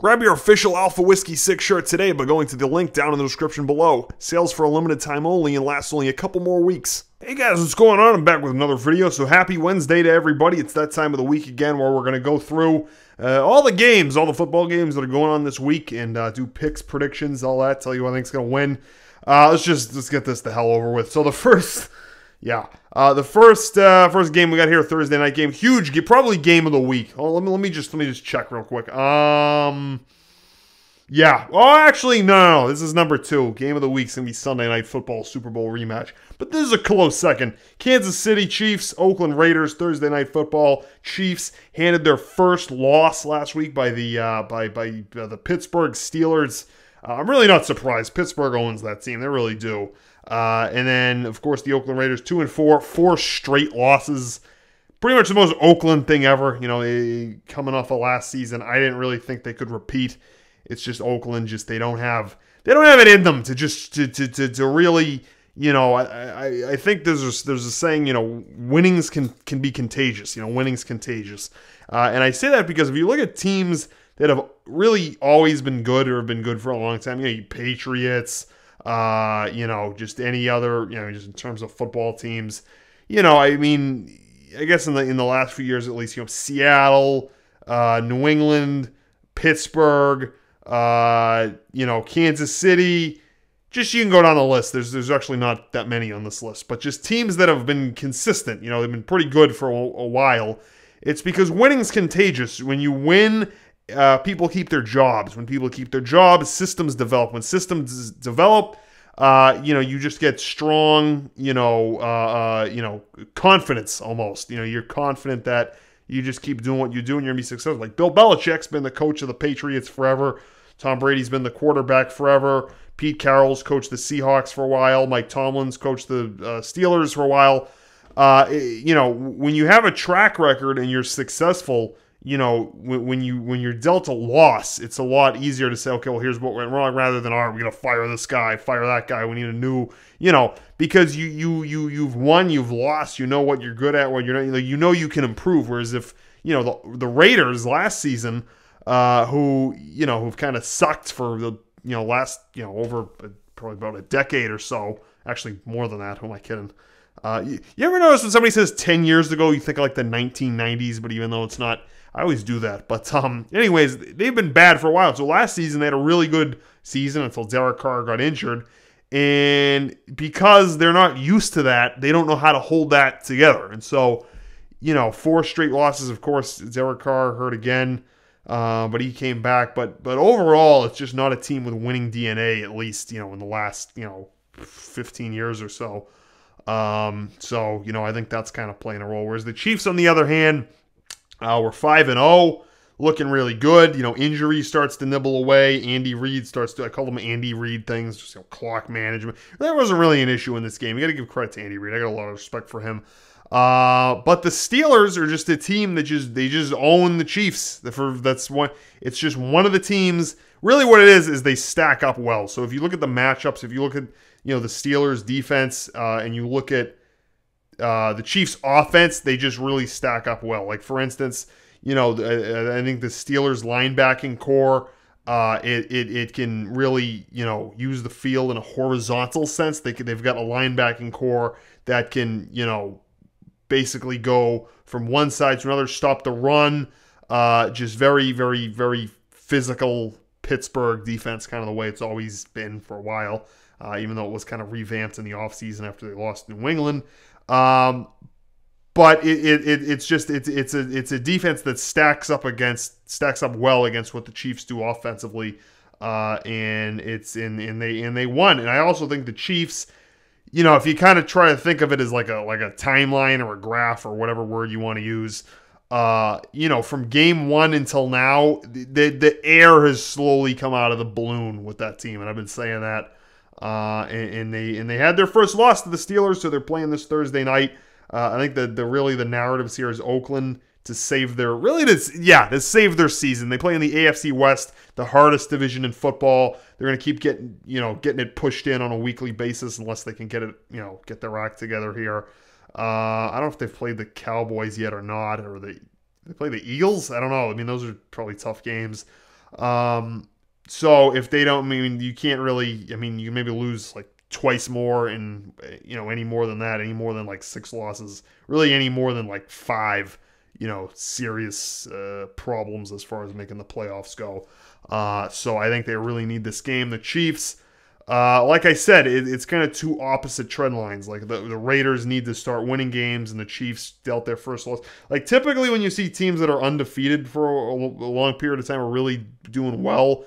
Grab your official Alpha Whiskey 6 shirt today by going to the link down in the description below. Sales for a limited time only and last only a couple more weeks. Hey guys, what's going on? I'm back with another video, so happy Wednesday to everybody. It's that time of the week again where we're going to go through all the games, all the football games that are going on this week and do picks, predictions, all that, tell you who I think's going to win. Let's get this the hell over with. So the first game we got here, Thursday night game, huge, probably game of the week. Oh, let me just check real quick. Yeah. Oh, actually, no. This is number 2. Game of the week's gonna be Sunday Night Football Super Bowl rematch. But this is a close second. Kansas City Chiefs, Oakland Raiders, Thursday Night Football. Chiefs handed their first loss last week by the Pittsburgh Steelers. I'm really not surprised. Pittsburgh owns that team. They really do. And then, of course, the Oakland Raiders, 2-4, 4 straight losses. Pretty much the most Oakland thing ever. You know, coming off of last season, I didn't really think they could repeat. It's just Oakland. They don't have it in them to really. You know, I think there's a saying. You know, winnings can be contagious. You know, winning's contagious. And I say that because if you look at teams that have really always been good or have been good for a long time, you know, Patriots. You know, just any other, you know, just in terms of football teams, you know, I mean, I guess in the last few years at least, you know, Seattle, New England, Pittsburgh, you know, Kansas City, just you can go down the list. There's actually not that many on this list, but just teams that have been consistent, you know, they've been pretty good for a while. It's because winning's contagious. When you win, people keep their jobs. When people keep their jobs, systems develop. When systems develop, you know, you just get strong, you know, confidence almost. You know, you're confident that you just keep doing what you do and you're going to be successful. Like Bill Belichick's been the coach of the Patriots forever. Tom Brady's been the quarterback forever. Pete Carroll's coached the Seahawks for a while. Mike Tomlin's coached the Steelers for a while. You know, when you have a track record and you're successful, you know, when you're dealt a loss, it's a lot easier to say, okay, well, here's what went wrong, rather than, all right, we're gonna fire this guy, fire that guy. We need a new, you know, because you've won, you've lost, you know what you're good at, what you're not, you know you can improve. Whereas if, you know, the Raiders last season, who've kind of sucked for the, you know, last, you know, over probably about a decade or so, actually more than that. Who am I kidding? You ever notice when somebody says 10 years ago, you think of like the 1990s, but even though it's not, I always do that. But anyways, they've been bad for a while. So last season, they had a really good season until Derek Carr got injured. And because they're not used to that, they don't know how to hold that together. And so, you know, 4 straight losses, of course, Derek Carr hurt again, but he came back. But overall, it's just not a team with winning DNA, at least, you know, in the last, you know, 15 years or so. So, you know, I think that's kind of playing a role. Whereas the Chiefs, on the other hand, we're 5-0, looking really good. You know, injury starts to nibble away. Andy Reid starts to, I call them Andy Reid things, just, you know, clock management. That wasn't really an issue in this game. You got to give credit to Andy Reid. I got a lot of respect for him. But the Steelers are just a team that they just own the Chiefs. It's just one of the teams. Really, what it is they stack up well. So if you look at the matchups, if you look at, you know, the Steelers defense, and you look at the Chiefs offense, they just really stack up well. Like, for instance, you know, I think the Steelers linebacking core, it can really, you know, use the field in a horizontal sense. They've got a linebacking core that can, you know, basically go from one side to another, stop the run, just very, very, very physical Pittsburgh defense, kind of the way it's always been for a while, even though it was kind of revamped in the offseason after they lost New England. But it's a defense that stacks up well against what the Chiefs do offensively, and they won. And I also think the Chiefs, you know, if you kind of try to think of it as like a timeline or a graph or whatever word you want to use, you know, from game 1 until now, the air has slowly come out of the balloon with that team, and I've been saying that. And they had their first loss to the Steelers, so they're playing this Thursday night. I think the narratives here is Oakland to save their save their season. They play in the AFC West, the hardest division in football. They're going to keep getting it pushed in on a weekly basis unless they can get their act together here. I don't know if they've played the Cowboys yet or not, or they play the Eagles. I don't know. I mean, those are probably tough games. So if they don't, I mean, you can't really, I mean, you maybe lose like twice more and, any more than that, any more than like 6 losses, really any more than like 5, serious problems as far as making the playoffs go. So I think they really need this game. The Chiefs, like I said, it's kind of two opposite trend lines. Like the Raiders need to start winning games, and the Chiefs dealt their first loss. Like typically when you see teams that are undefeated for a long period of time are really doing well,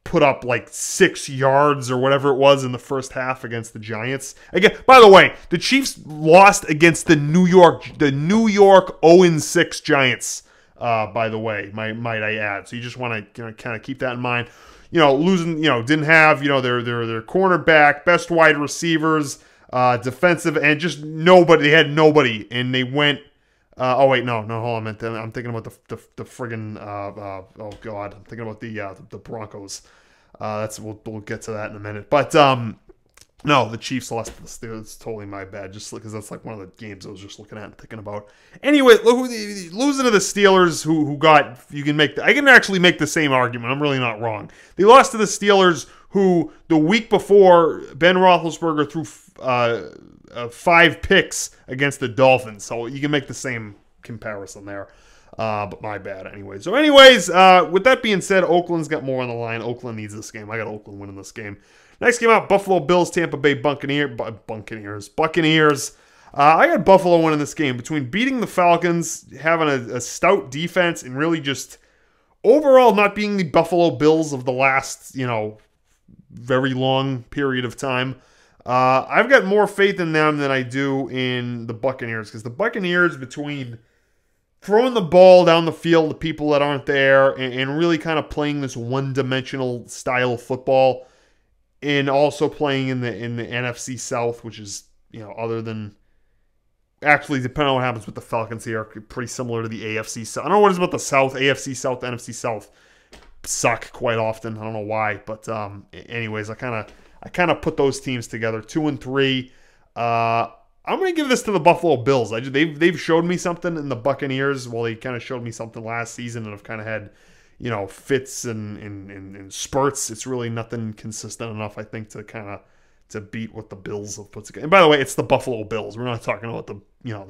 put up like 6 yards or whatever it was in the first half against the Giants. Again, by the way, the Chiefs lost against the New York 0-6 Giants. By the way, might I add. So you just want to kind of keep that in mind. Losing, didn't have, their cornerback, best wide receivers, defensive, and just nobody. They had nobody, and they went. Oh wait, no, hold on. I'm thinking about the friggin' oh god, I'm thinking about the Broncos. We'll get to that in a minute. But no, the Chiefs lost to the Steelers. It's totally my bad, just because that's like one of the games I was just looking at and thinking about. Anyway, losing to the Steelers, who got, I can actually make the same argument. I'm really not wrong. They lost to the Steelers, who the week before Ben Roethlisberger threw 5 picks against the Dolphins, so you can make the same comparison there. But my bad anyway. So anyways, with that being said, Oakland's got more on the line. Oakland needs this game. I got Oakland winning this game. Next game out, Buffalo Bills, Tampa Bay Buccaneers. I got Buffalo winning this game. Between beating the Falcons, having a stout defense, and really just overall not being the Buffalo Bills of the last, very long period of time. I've got more faith in them than I do in the Buccaneers, because the Buccaneers, between throwing the ball down the field to people that aren't there and really kind of playing this one-dimensional style of football, and also playing in the NFC South, which is, other than, actually, depending on what happens with the Falcons here, pretty similar to the AFC South. I don't know what it is about the South, AFC South, NFC South suck quite often. I don't know why, but anyways, I kind of put those teams together, 2 and 3. I'm going to give this to the Buffalo Bills. They've showed me something in the Buccaneers. Well, they kind of showed me something last season, and have kind of had, fits and spurts. It's really nothing consistent enough, I think, to beat what the Bills have put together. And by the way, it's the Buffalo Bills. We're not talking about the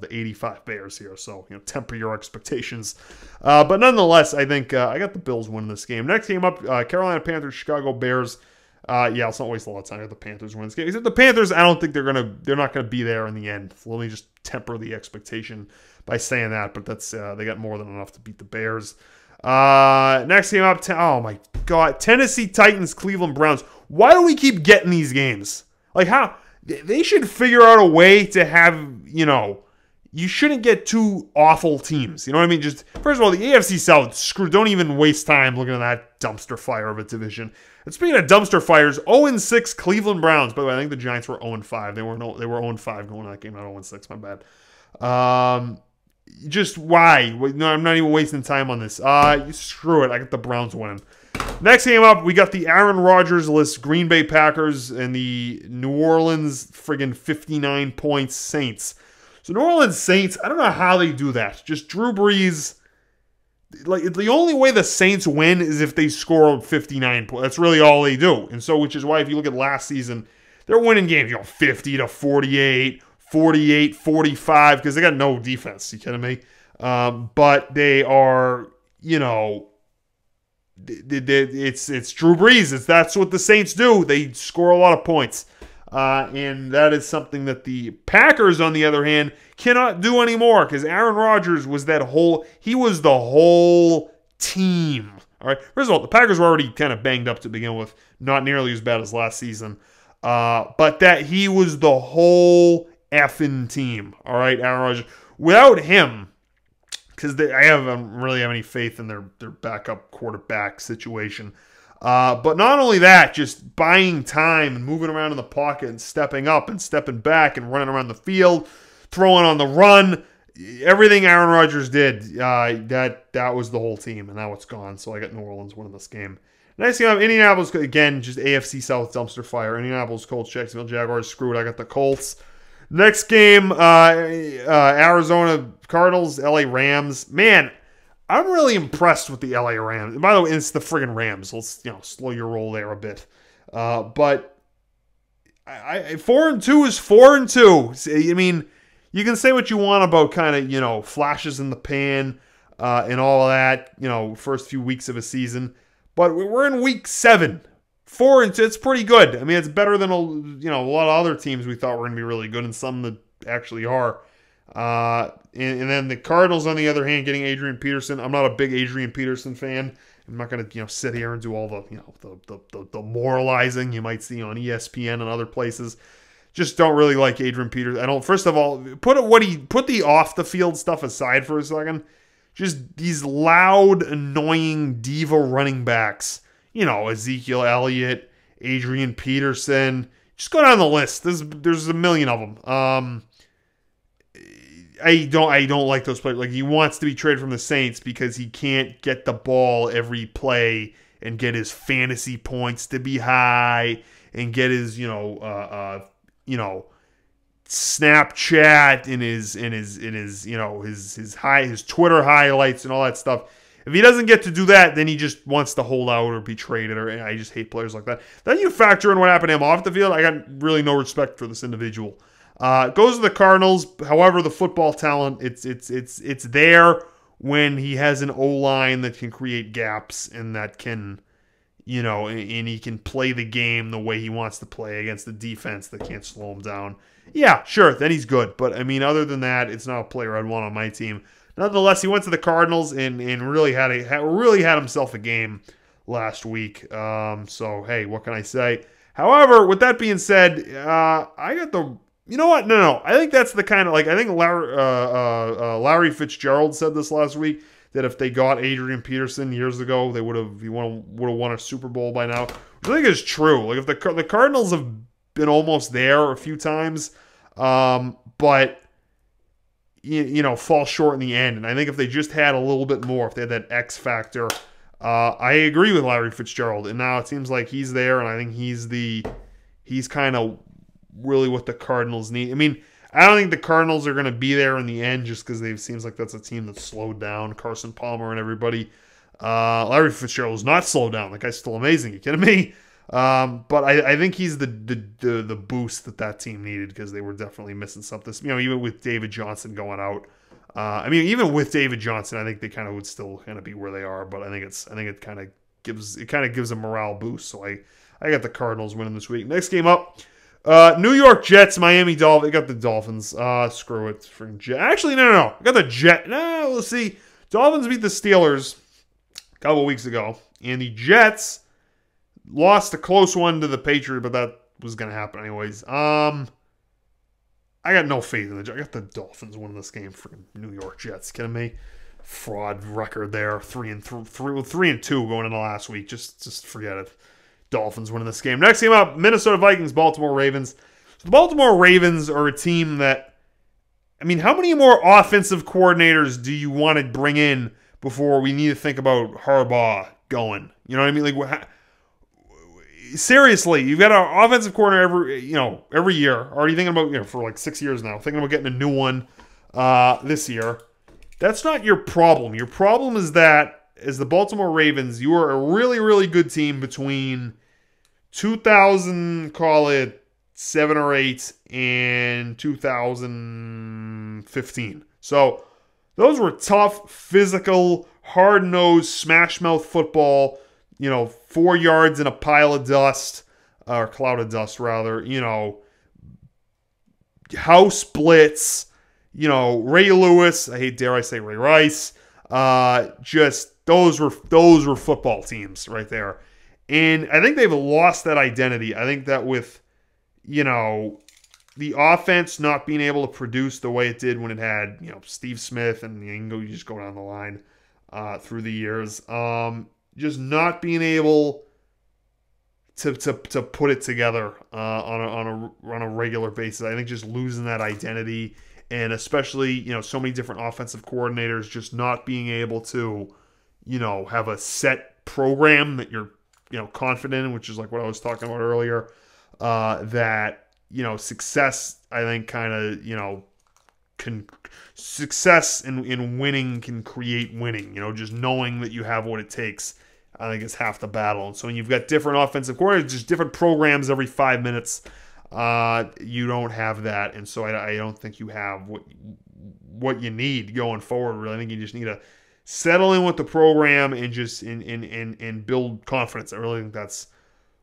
85 Bears here, so temper your expectations. But nonetheless, I think I got the Bills winning this game. Next game up, Carolina Panthers, Chicago Bears. Let's not waste a lot of time. I got the Panthers winning this game. Except the Panthers, I don't think they're not gonna be there in the end. So let me just temper the expectation by saying that. But that's they got more than enough to beat the Bears. Next game up, oh my god, Tennessee Titans, Cleveland Browns. Why do we keep getting these games? Like, how? They should figure out a way to have, you shouldn't get 2 awful teams. You know what I mean? Just, first of all, the AFC South, don't even waste time looking at that dumpster fire of a division. And speaking of dumpster fires, 0-6 Cleveland Browns. By the way, I think the Giants were 0-5. They were 0-5 going to that game, not 0-6, my bad. Just why? No, I'm not even wasting time on this. Screw it. I got the Browns winning. Next game up, we got the Aaron Rodgers-less Green Bay Packers and the New Orleans friggin' 59 points Saints. So New Orleans Saints, I don't know how they do that. Just Drew Brees. Like, the only way the Saints win is if they score 59 points. That's really all they do. And so, which is why if you look at last season, they're winning games, 50-48, 48-45, because they got no defense. You kidding me? But they are, it's Drew Brees. That's what the Saints do. They score a lot of points. And that is something that the Packers, on the other hand, cannot do anymore, because Aaron Rodgers was he was the whole team. All right. First of all, the Packers were already kind of banged up to begin with, not nearly as bad as last season. But that he was the whole effing team. All right, Aaron Rodgers. Without him, because I don't really have any faith in their backup quarterback situation. But not only that, just buying time and moving around in the pocket and stepping up and stepping back and running around the field, throwing on the run. Everything Aaron Rodgers did, that was the whole team, and now it's gone. So I got New Orleans winning this game. Next game, Indianapolis, again, just AFC South dumpster fire. Indianapolis Colts, Jacksonville Jaguars, screwed. I got the Colts. Next game, Arizona Cardinals, LA Rams. Man, I'm really impressed with the LA Rams. By the way, it's the friggin' Rams. Let's slow your roll there a bit. But 4-2 is 4-2. I mean, you can say what you want about kind of flashes in the pan and all of that. First few weeks of a season, but we're in week 7. 4-2. It's pretty good. I mean, it's better than a lot of other teams we thought were going to be really good, and some that actually are. And then the Cardinals, on the other hand, getting Adrian Peterson. I'm not a big Adrian Peterson fan. I'm not going to sit here and do all the moralizing you might see on ESPN and other places. Just don't really like Adrian Peterson. I don't. First of all, put the off the field stuff aside for a second. Just these loud, annoying diva running backs. Ezekiel Elliott, Adrian Peterson. Just go down the list. There's a million of them. I don't like those players. Like, he wants to be traded from the Saints because he can't get the ball every play and get his fantasy points to be high and get his Snapchat and his Twitter highlights and all that stuff. If he doesn't get to do that, then he just wants to hold out or be traded. Or I just hate players like that. Then you factor in what happened to him off the field. I got really no respect for this individual. Goes to the Cardinals. However, the football talent, it's there when he has an O-line that can create gaps and that can, and he can play the game the way he wants to play against the defense that can't slow him down. Yeah, sure, then he's good. But, I mean, other than that, it's not a player I'd want on my team. Nonetheless, he went to the Cardinals and really had himself a game last week. So, hey, what can I say? However, with that being said, I got the... You know what? No. I think that's the kind of, I think Larry Fitzgerald said this last week, that if they got Adrian Peterson years ago, they would have won a Super Bowl by now. Which I think is true. Like, if the Cardinals have been almost there a few times, but fall short in the end. And I think if they just had a little bit more, if they had that X factor, I agree with Larry Fitzgerald. And now it seems like he's there, and I think he's kind of really what the Cardinals need. I mean, I don't think the Cardinals are going to be there in the end just because it seems like that's a team that's slowed down. Carson Palmer and everybody. Larry Fitzgerald is not slowed down. That guy's still amazing. You kidding me? But I think he's the boost that team needed because they were definitely missing something. Even with David Johnson going out. Even with David Johnson, I think they kind of would still kind of be where they are. But I think it kind of gives a morale boost. So I got the Cardinals winning this week. Next game up. New York Jets, Miami Dolphins. I got the Dolphins. Screw it. Actually, no. I got the Jets. No, we'll see. Dolphins beat the Steelers a couple weeks ago. And the Jets lost a close one to the Patriots, but that was going to happen anyways. I got no faith in the Jets. I got the Dolphins winning this game. Freaking New York Jets. Kidding me? Fraud record there. 3-2 going into last week. Just forget it. Dolphins winning this game. Next game up, Minnesota Vikings, Baltimore Ravens. So the Baltimore Ravens are a team that, how many more offensive coordinators do you want to bring in before we need to think about Harbaugh going? You know what I mean? Seriously, you've got an offensive coordinator every year. Already thinking about, for 6 years now, thinking about getting a new one this year. That's not your problem. Your problem is that, as the Baltimore Ravens, you are a really, really good team between 2000, call it 7 or 8, and 2015. So those were tough, physical, hard-nosed, smash-mouth football. 4 yards in a pile of dust, or cloud of dust, rather. House blitz. Ray Lewis. Dare I say Ray Rice. Those were football teams right there. And I think they've lost that identity. I think that with, the offense not being able to produce the way it did when it had, Steve Smith and you just go down the line through the years. Just not being able to put it together on a regular basis. I think just losing that identity, and especially, so many different offensive coordinators just not being able to, have a set program that you're, confident in, which is like what I was talking about earlier, that, success, I think, kind of success in winning can create winning. Just knowing that you have what it takes, I think, is half the battle. And so when you've got different offensive coordinators, just different programs every 5 minutes, you don't have that. And so I don't think you have what you need going forward. Really, I think you just need to settle in with the program and just and build confidence. I really think that's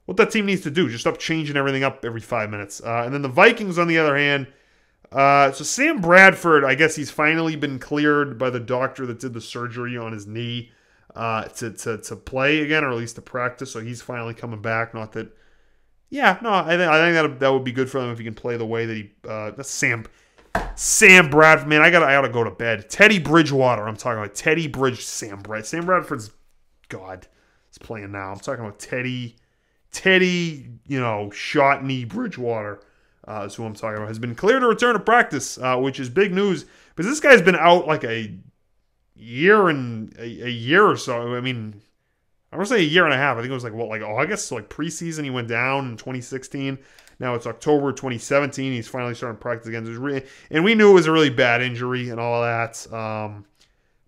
what that team needs to do. Just stop changing everything up every 5 minutes. And then the Vikings, on the other hand, so Sam Bradford, I guess he's finally been cleared by the doctor that did the surgery on his knee to play again, or at least to practice. So he's finally coming back. Not that, I think that would be good for them if he can play the way that he. That's Sam Bradford, man. I gotta go to bed. Teddy Bridgewater. I'm talking about Teddy Sam Bradford's God. He's playing now. I'm talking about Teddy. Shot knee Bridgewater. Is who I'm talking about. Has been cleared to return to practice, which is big news because this guy's been out like a year or so. I mean, I want to say a year and a half. I think it was like August, so like preseason. He went down in 2016. Now it's October 2017. He's finally starting practice again. And we knew it was a really bad injury and all of that.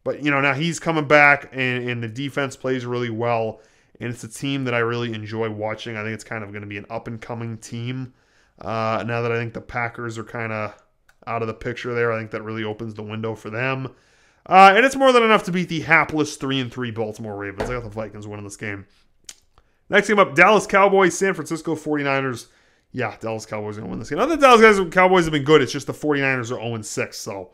But now he's coming back, and the defense plays really well. And it's a team that I really enjoy watching. I think it's kind of going to be an up-and-coming team. Now that I think the Packers are kind of out of the picture there, I think that really opens the window for them. And it's more than enough to beat the hapless 3-3 Baltimore Ravens. I got the Vikings winning this game. Next game up, Dallas Cowboys, San Francisco 49ers. Yeah, Dallas Cowboys are going to win this game. Not that Dallas Cowboys have been good. It's just the 49ers are 0-6. So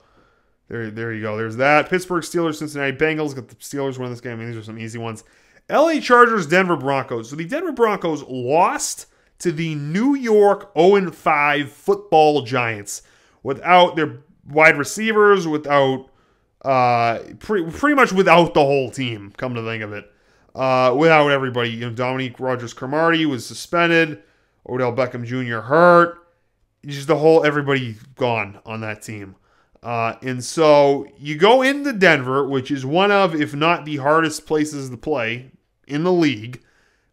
there you go. There's that. Pittsburgh Steelers, Cincinnati Bengals. Got the Steelers winning this game. I mean, these are some easy ones. LA Chargers, Denver Broncos. So the Denver Broncos lost to the New York 0-5 football Giants without their wide receivers, without pretty much without the whole team, come to think of it. Without everybody. Dominique Rodgers-Cromartie was suspended. Odell Beckham Jr. hurt. Just everybody gone on that team. And so you go into Denver, which is one of, if not the hardest places to play in the league.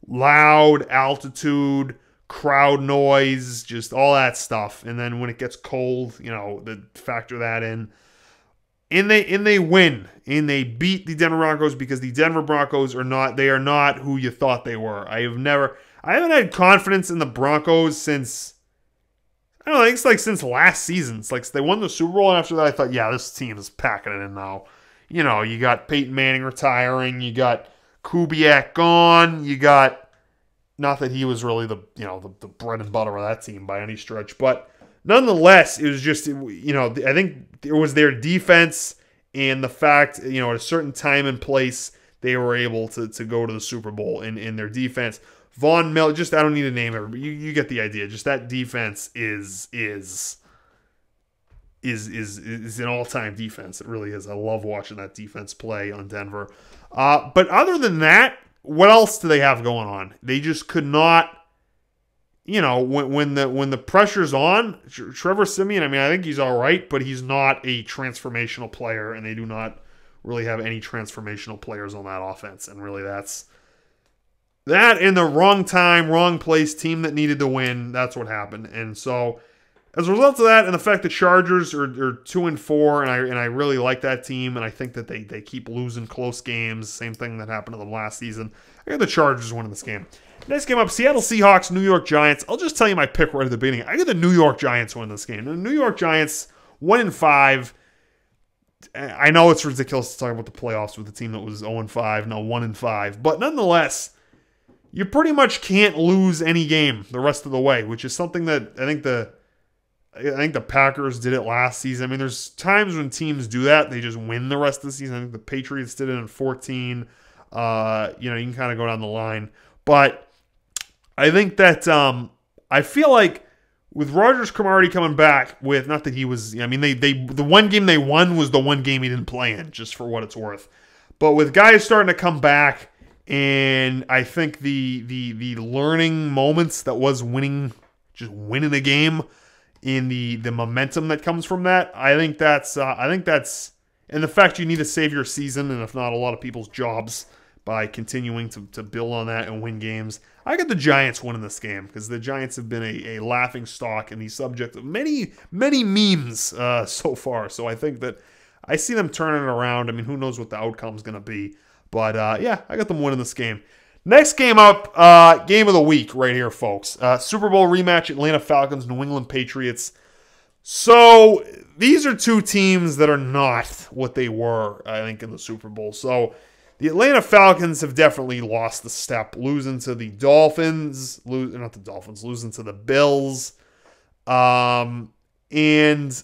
Loud, altitude, crowd noise, just all that stuff. And then when it gets cold, they factor that in. And they win. And they beat the Denver Broncos because the Denver Broncos are not who you thought they were. I haven't had confidence in the Broncos since, I don't know, I think it's like since last season. It's like they won the Super Bowl, and after that I thought, yeah, this team is packing it in now. You got Peyton Manning retiring, you got Kubiak gone, you got, not that he was really the bread and butter of that team by any stretch, but nonetheless, it was just, I think it was their defense and the fact, at a certain time and place, they were able to go to the Super Bowl in their defense. Von Miller, I don't need to name it, but you get the idea. Just that defense is an all-time defense. It really is. I love watching that defense play on Denver. But other than that, what else do they have going on? They just could not, when the pressure's on, Trevor Siemian, I think he's all right, but he's not a transformational player, and they do not really have any transformational players on that offense. And really that's that in the wrong time, wrong place, team that needed to win. That's what happened. And so as a result of that, and the fact that Chargers are 2-4, and I really like that team, and I think that they keep losing close games. Same thing that happened to them last season. I got the Chargers winning this game. Next game up, Seattle Seahawks, New York Giants. I'll just tell you my pick right at the beginning. I got the New York Giants winning this game. The New York Giants 1-5. I know it's ridiculous to talk about the playoffs with a team that was 0-5, no 1-5, but nonetheless, you pretty much can't lose any game the rest of the way, which is something that I think the Packers did it last season. There's times when teams do that. They just win the rest of the season. I think the Patriots did it in 2014. You can kind of go down the line. But I think that I feel like with Rodgers-Cromartie coming back with, not that he was, the one game they won was the one game he didn't play in, just for what it's worth. But with guys starting to come back, and I think the learning moments that was winning a game, in the momentum that comes from that, I think that's and the fact you need to save your season, and if not a lot of people's jobs, by continuing to build on that and win games. I got the Giants winning this game because the Giants have been a laughing stock and the subject of many memes so far. So I think that I see them turning it around. I mean, who knows what the outcome is going to be. But yeah, I got them winning this game. Next game up, game of the week right here, folks. Super Bowl rematch, Atlanta Falcons, New England Patriots. So these are two teams that are not what they were, I think, in the Super Bowl. So the Atlanta Falcons have definitely lost the step, losing to the Dolphins, losing to the Bills. And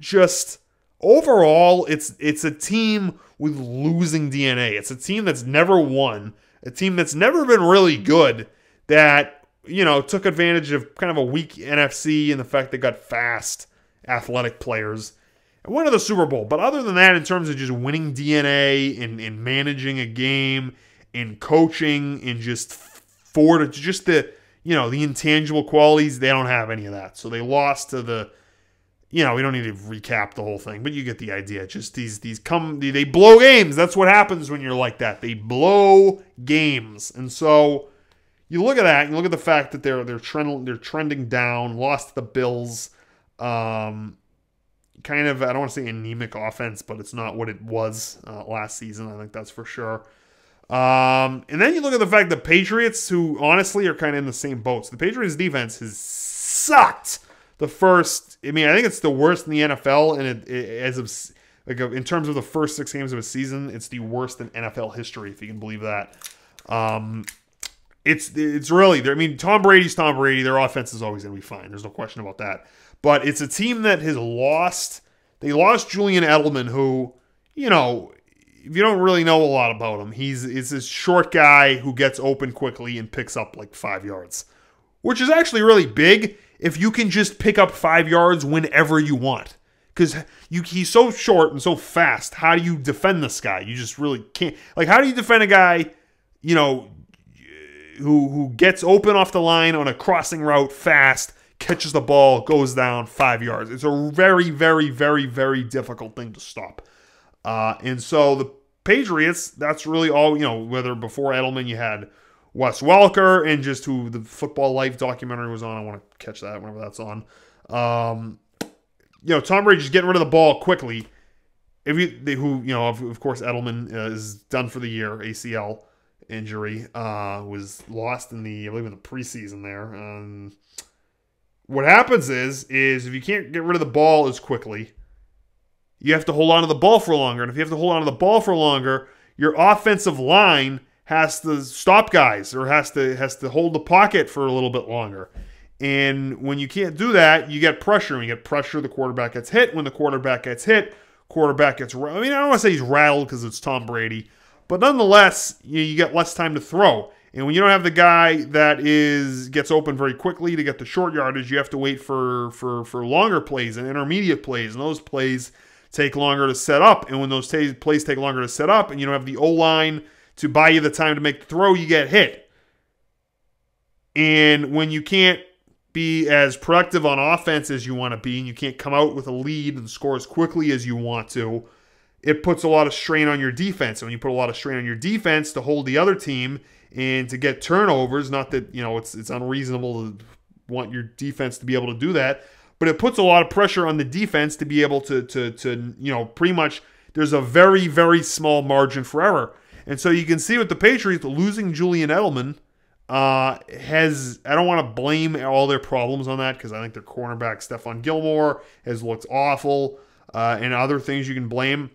just overall, it's a team with losing DNA. It's a team that's never won, a team that's never been really good, that, you know, took advantage of kind of a weak NFC and the fact they got fast, athletic players and went to the Super Bowl. But other than that, in terms of just winning DNA and managing a game and coaching and just the, you know, the intangible qualities, they don't have any of that. So they lost to the, you know, we don't need to recap the whole thing, but you get the idea. Just they blow games. That's what happens when you're like that. They blow games. And so you look at that, and you look at the fact that they're trending down, lost to the Bills. Kind of, I don't want to say anemic offense, but it's not what it was last season. I think that's for sure. And then you look at the fact that Patriots, who honestly are kind of in the same boat. So the Patriots defense has sucked the first. I mean, I think it's the worst in the NFL, and in terms of the first 6 games of a season, it's the worst in NFL history, if you can believe that. It's really, I mean, Tom Brady's Tom Brady. Their offense is always going to be fine. There's no question about that. But it's a team that has lost. They lost Julian Edelman, who, you know, if you don't really know a lot about him, he's this short guy who gets open quickly and picks up like 5 yards, which is actually really big if you can just pick up 5 yards whenever you want. Because he's so short and so fast. How do you defend this guy? You just really can't. Like, how do you defend a guy, you know, who gets open off the line on a crossing route fast, catches the ball, goes down 5 yards? It's a very, very, very, very difficult thing to stop. And so the Patriots, that's really all, you know, whether before Edelman you had Wes Welker and just who the Football Life documentary was on. I want to catch that whenever that's on. You know, Tom Brady just getting rid of the ball quickly. Of course, Edelman is done for the year, ACL injury, was lost in I believe in the preseason there. What happens is if you can't get rid of the ball as quickly, you have to hold on to the ball for longer. And if you have to hold on to the ball for longer, your offensive line has to stop guys or has to hold the pocket for a little bit longer. And when you can't do that, you get pressure. When you get pressure, the quarterback gets hit. When the quarterback gets hit, I mean, I don't want to say he's rattled because it's Tom Brady, but nonetheless, you get less time to throw. And when you don't have the guy that gets open very quickly to get the short yardage, you have to wait for longer plays and intermediate plays. And those plays take longer to set up. And when those plays take longer to set up and you don't have the O-line to buy you the time to make the throw, you get hit. And when you can't be as productive on offense as you want to be and you can't come out with a lead and score as quickly as you want to, it puts a lot of strain on your defense. And when you put a lot of strain on your defense to hold the other team and to get turnovers, not that, you know, it's unreasonable to want your defense to be able to do that, but it puts a lot of pressure on the defense to be able to you know, pretty much there's a very, very small margin for error. And so you can see with the Patriots, losing Julian Edelman I don't want to blame all their problems on that because I think their cornerback, Stephon Gilmore, has looked awful and other things you can blame.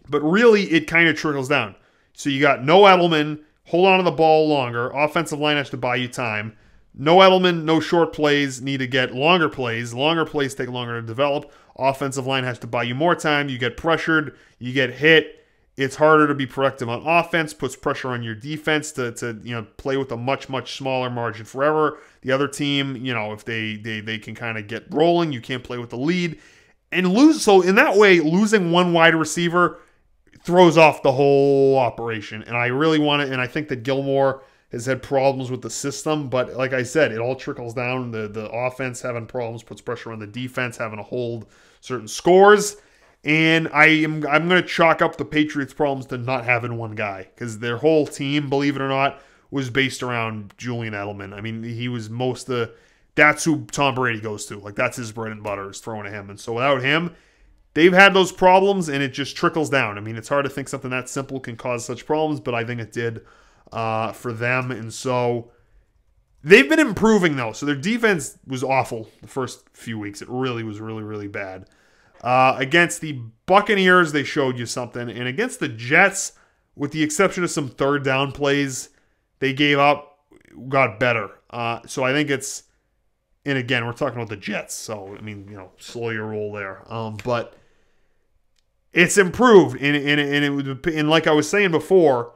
But really, it kind of trickles down. So you got no Edelman, hold on to the ball longer. Offensive line has to buy you time. No Edelman, no short plays, need to get longer plays. Longer plays take longer to develop. Offensive line has to buy you more time. You get pressured, you get hit. It's harder to be productive on offense, puts pressure on your defense to you know, play with a much, much smaller margin for error. The other team, you know, if they can kind of get rolling, you can't play with the lead and lose. So in that way, losing one wide receiver throws off the whole operation. And I really want it, and I think that Gilmore has had problems with the system, but like I said, it all trickles down. The offense having problems puts pressure on the defense, having to hold certain scores. And I'm going to chalk up the Patriots' problems to not having one guy, because their whole team, believe it or not, was based around Julian Edelman. I mean, he was that's who Tom Brady goes to. Like, that's his bread and butter, is throwing to him. And so without him, they've had those problems, and it just trickles down. I mean, it's hard to think something that simple can cause such problems, but I think it did for them. And so they've been improving, though. So their defense was awful the first few weeks. It really was really, really bad. Against the Buccaneers, they showed you something. And against the Jets, with the exception of some third down plays they gave up, got better. So I think it's... And again, we're talking about the Jets, so, I mean, slow your roll there. But it's improved. And like I was saying before,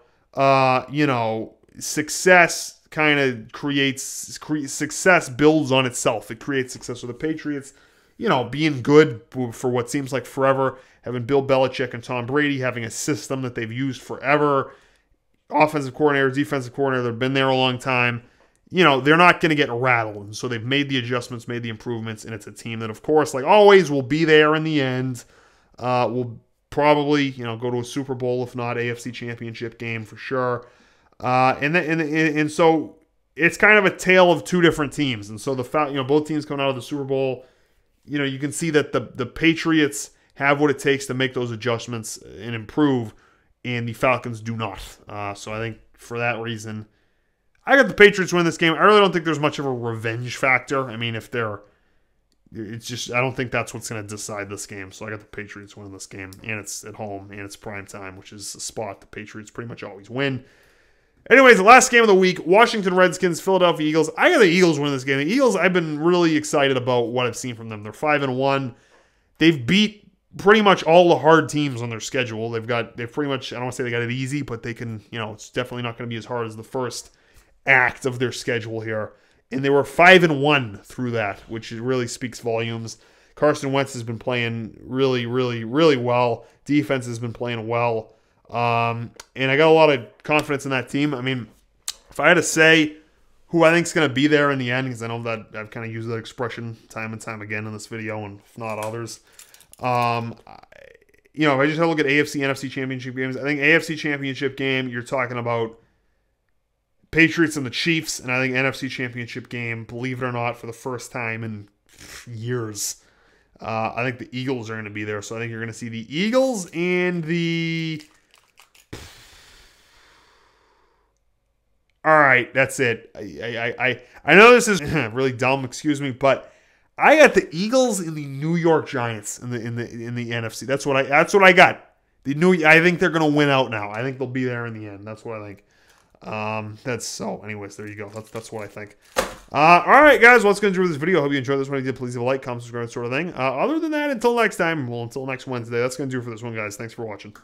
success kind of success builds on itself. It creates success. So the Patriots, being good for what seems like forever, having Bill Belichick and Tom Brady, having a system that they've used forever, offensive coordinator, defensive coordinator, they've been there a long time. They're not going to get rattled. And so they've made the adjustments, made the improvements, and it's a team that, of course, like always, will be there in the end. Will probably, go to a Super Bowl, if not AFC Championship game for sure. And so it's kind of a tale of two different teams. And so both teams coming out of the Super Bowl, you can see that the Patriots have what it takes to make those adjustments and improve, and the Falcons do not. So I think for that reason, I got the Patriots winning this game. I really don't think there's much of a revenge factor. I mean, I don't think that's what's going to decide this game. So I got the Patriots winning this game, and it's at home, and it's prime time, which is a spot the Patriots pretty much always win. Anyways, the last game of the week, Washington Redskins, Philadelphia Eagles. I got the Eagles winning this game. The Eagles, I've been really excited about what I've seen from them. They're 5-1. They've beat pretty much all the hard teams on their schedule. They've pretty much, I don't want to say they got it easy, but they can, it's definitely not going to be as hard as the first act of their schedule here. And they were 5-1 through that, which really speaks volumes. Carson Wentz has been playing really, really, really well. Defense has been playing well. And I got a lot of confidence in that team. I mean, if I had to say who I think is going to be there in the end, because I know that I've kind of used that expression time and time again in this video, and if not others. If I just have a look at AFC, NFC championship games, I think AFC championship game, you're talking about Patriots and the Chiefs, and I think NFC championship game, believe it or not, for the first time in years, I think the Eagles are going to be there. So I think you're going to see the Eagles and the... All right, that's it. I know this is really dumb, excuse me, but I got the Eagles and the New York Giants in the NFC. That's what I got. I think they're going to win out now. I think they'll be there in the end. That's what I think. Anyways, there you go. That's what I think. All right, guys, well, that's going to do this video. I hope you enjoyed this one. If you did, please leave a like, comment, subscribe, sort of thing. Other than that, until next time, until next Wednesday, that's going to do it for this one, guys. Thanks for watching.